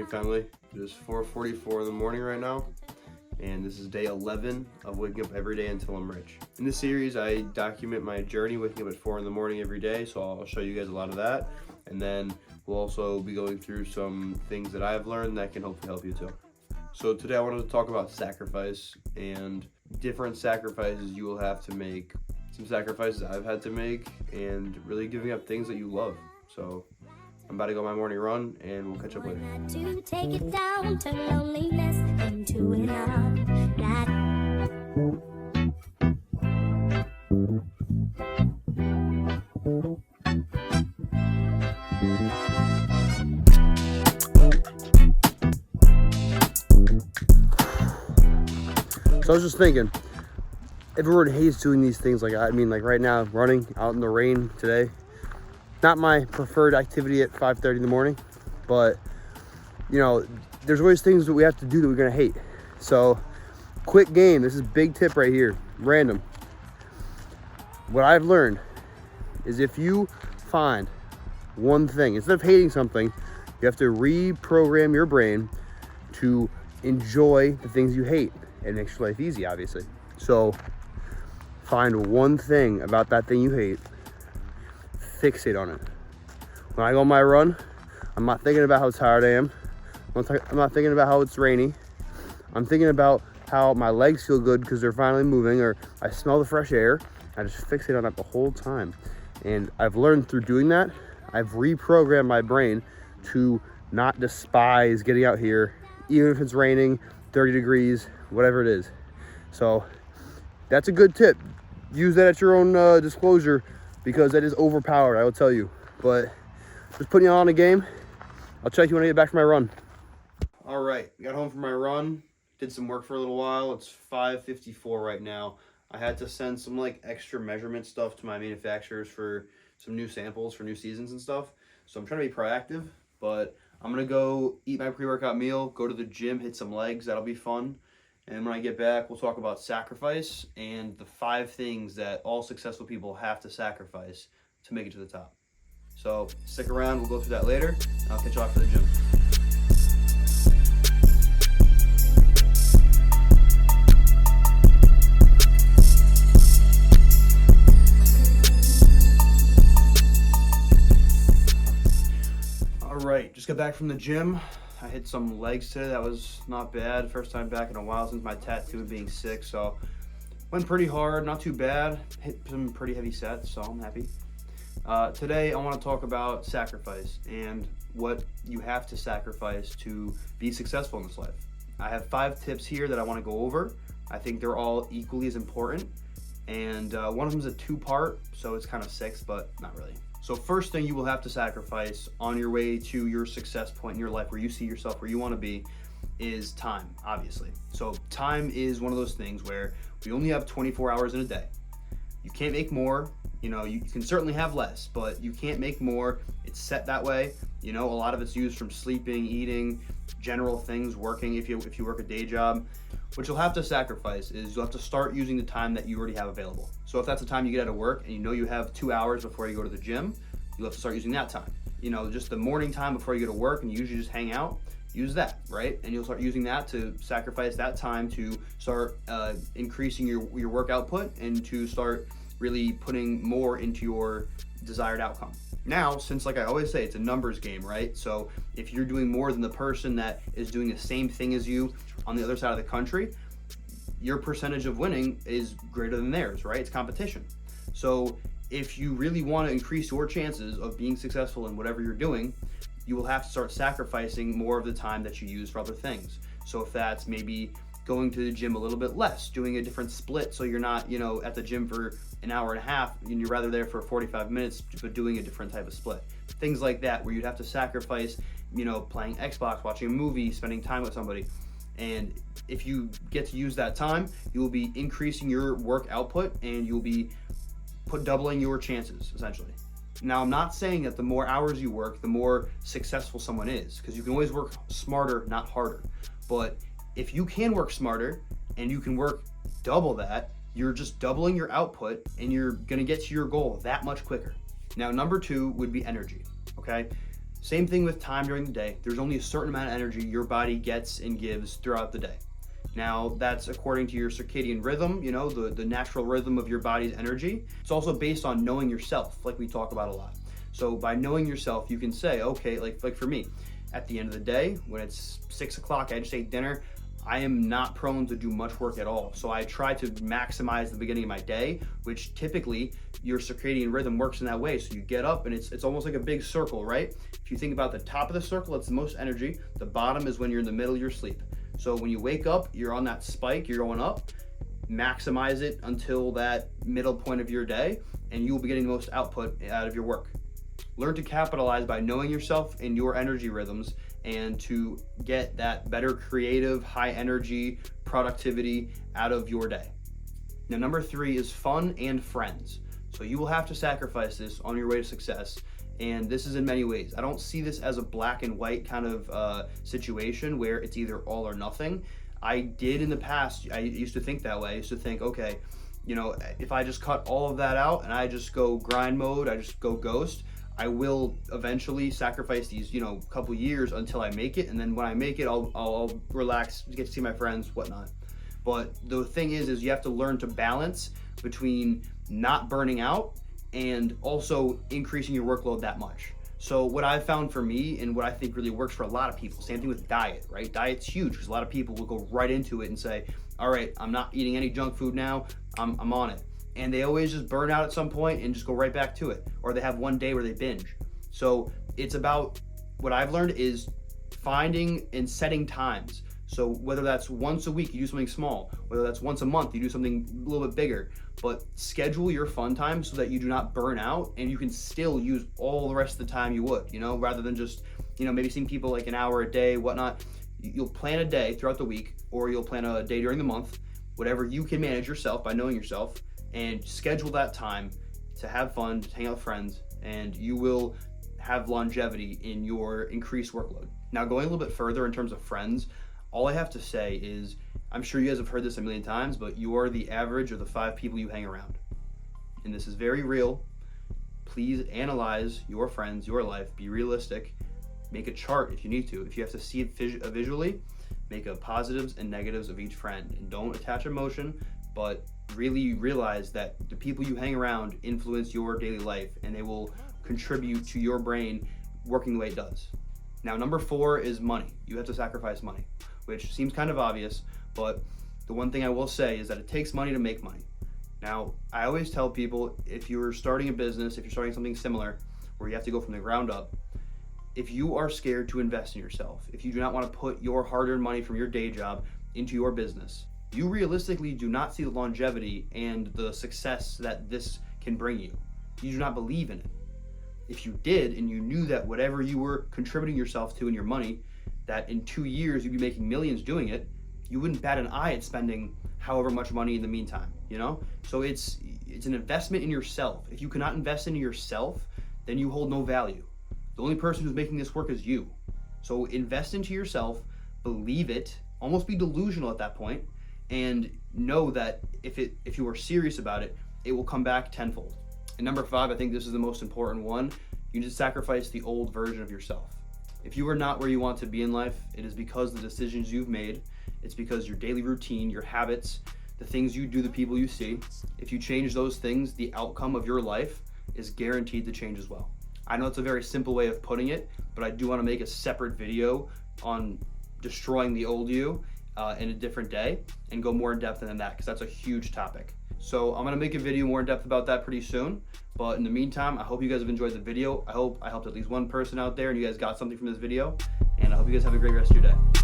morning, family. It is 4:44 in the morning right now, and this is day 11 of waking up every day until I'm rich. In this series, I document my journey waking up at 4 in the morning every day, so I'll show you guys a lot of that, and then we'll also be going through some things that I've learned that can hopefully help you too. So today I wanted to talk about sacrifice and different sacrifices you will have to make, some sacrifices I've had to make, and really giving up things that you love. So I'm about to go on my morning run, and we'll catch up later. To take it down, turn loneliness into enough. So I was just thinking, everyone hates doing these things. Like right now, running out in the rain today. Not my preferred activity at 5:30 in the morning, but you know, there's always things that we have to do that we're gonna hate. So, quick game. This is a big tip right here. Random. What I've learned is if you find one thing, instead of hating something, you have to reprogram your brain to enjoy the things you hate. It makes your life easy, obviously. So find one thing about that thing you hate, fixate on it. When I go on my run, I'm not thinking about how tired I am. I'm not thinking about how it's rainy. I'm thinking about how my legs feel good because they're finally moving, or I smell the fresh air. I just fixate on that the whole time. And I've learned through doing that, I've reprogrammed my brain to not despise getting out here, even if it's raining, 30 degrees, whatever it is. So that's a good tip. Use that at your own disclosure, because that is overpowered, I will tell you. But just putting you on a game. I'll check you when I get back from my run. All right, got home from my run, did some work for a little while. It's 5:54 right now. I had to send some extra measurement stuff to my manufacturers for some new samples for new seasons and stuff. So I'm trying to be proactive, but I'm gonna go eat my pre-workout meal, go to the gym, hit some legs. That'll be fun. And when I get back, we'll talk about sacrifice and the 5 things that all successful people have to sacrifice to make it to the top. So stick around, we'll go through that later, and I'll catch you after the gym. All right, just got back from the gym. I hit some legs today. That was not bad. First time back in a while since my tattoo and being sick. So went pretty hard, not too bad. Hit some pretty heavy sets, so I'm happy. Today I want to talk about sacrifice and what you have to sacrifice to be successful in this life. I have 5 tips here that I want to go over. I think they're all equally as important. And one of them is a 2-part, so it's kind of 6, but not really. So first thing you will have to sacrifice on your way to your success point in your life, where you see yourself, where you want to be, is time, obviously. So time is one of those things where we only have 24 hours in a day. You can't make more. You know, you can certainly have less, but you can't make more. It's set that way. You know, a lot of it's used from sleeping, eating, general things, working if you work a day job. What you'll have to sacrifice is you'll have to start using the time that you already have available. So if that's the time you get out of work and you know you have 2 hours before you go to the gym, you'll have to start using that time. You know, just the morning time before you go to work and you usually just hang out, use that, right? And you'll start using that to sacrifice that time to start increasing your work output and to start really putting more into your desired outcome. Now, since like I always say, it's a numbers game, right? So if you're doing more than the person that is doing the same thing as you on the other side of the country, your percentage of winning is greater than theirs, right? It's competition. So if you really want to increase your chances of being successful in whatever you're doing, you will have to start sacrificing more of the time that you use for other things. So if that's maybe going to the gym a little bit less, doing a different split so you're not, you know, at the gym for an hour and a half and you're rather there for 45 minutes, but doing a different type of split. Things like that, where you'd have to sacrifice, you know, playing Xbox, watching a movie, spending time with somebody. And if you get to use that time, you will be increasing your work output and you'll be doubling your chances, essentially. Now, I'm not saying that the more hours you work, the more successful someone is, because you can always work smarter, not harder. But if you can work smarter and you can work double that, you're just doubling your output and you're gonna get to your goal that much quicker. Now, number 2 would be energy, okay? Same thing with time during the day. There's only a certain amount of energy your body gets and gives throughout the day. Now, that's according to your circadian rhythm, you know, the natural rhythm of your body's energy. It's also based on knowing yourself, like we talk about a lot. So by knowing yourself, you can say, okay, like for me, at the end of the day, when it's 6 o'clock, I just ate dinner, I am not prone to do much work at all. So I try to maximize the beginning of my day, which typically your circadian rhythm works in that way. So you get up and it's almost like a big circle, right? If you think about the top of the circle, it's the most energy. The bottom is when you're in the middle of your sleep. So when you wake up, you're on that spike, you're going up, maximize it until that middle point of your day, and you will be getting the most output out of your work. Learn to capitalize by knowing yourself and your energy rhythms, and to get that better creative, high energy productivity out of your day. Now, number 3 is fun and friends. So you will have to sacrifice this on your way to success. And this is in many ways. I don't see this as a black and white kind of situation where it's either all or nothing. I did in the past, I used to think that way. I used to think, okay, you know, if I just cut all of that out and I just go grind mode, I just go ghost, I will eventually sacrifice these, you know, couple years until I make it. And then when I make it, I'll relax, get to see my friends, whatnot. But the thing is you have to learn to balance between not burning out and also increasing your workload that much. So what I've found for me, and what I think really works for a lot of people, same thing with diet, right? Diet's huge because a lot of people will go right into it and say, all right, I'm not eating any junk food now, I'm on it. And they always just burn out at some point and just go right back to it. Or they have one day where they binge. So it's about, what I've learned is finding and setting times. So whether that's once a week, you do something small, whether that's once a month, you do something a little bit bigger, but schedule your fun time so that you do not burn out and you can still use all the rest of the time you would, you know, rather than just, you know, maybe seeing people like an hour a day, whatnot. You'll plan a day throughout the week, or you'll plan a day during the month, whatever you can manage yourself by knowing yourself, and schedule that time to have fun, to hang out with friends, and you will have longevity in your increased workload. Now, going a little bit further in terms of friends, all I have to say is, I'm sure you guys have heard this a million times, but you are the average of the 5 people you hang around. And this is very real. Please analyze your friends, your life, be realistic, make a chart if you need to. If you have to see it visually, make a positives and negatives of each friend, and don't attach emotion, but really realize that the people you hang around influence your daily life, and they will contribute to your brain working the way it does. Now, number 4 is money. You have to sacrifice money, which seems kind of obvious, but the one thing I will say is that it takes money to make money. Now, I always tell people, if you're starting a business, if you're starting something similar, where you have to go from the ground up, if you are scared to invest in yourself, if you do not want to put your hard-earned money from your day job into your business, you realistically do not see the longevity and the success that this can bring you. You do not believe in it. If you did, and you knew that whatever you were contributing yourself to in your money, that in 2 years you'd be making millions doing it, you wouldn't bat an eye at spending however much money in the meantime, you know? So it's an investment in yourself. If you cannot invest into yourself, then you hold no value. The only person who's making this work is you. So invest into yourself, believe it, almost be delusional at that point, and know that if you are serious about it, it will come back tenfold. And number 5, I think this is the most important one. You need to sacrifice the old version of yourself. If you are not where you want to be in life, it is because the decisions you've made. It's because your daily routine, your habits, the things you do, the people you see. If you change those things, the outcome of your life is guaranteed to change as well. I know it's a very simple way of putting it, but I do want to make a separate video on destroying the old you in a different day and go more in depth than that, because that's a huge topic. So I'm going to make a video more in depth about that pretty soon. But in the meantime, I hope you guys have enjoyed the video. I hope I helped at least one person out there and you guys got something from this video. And I hope you guys have a great rest of your day.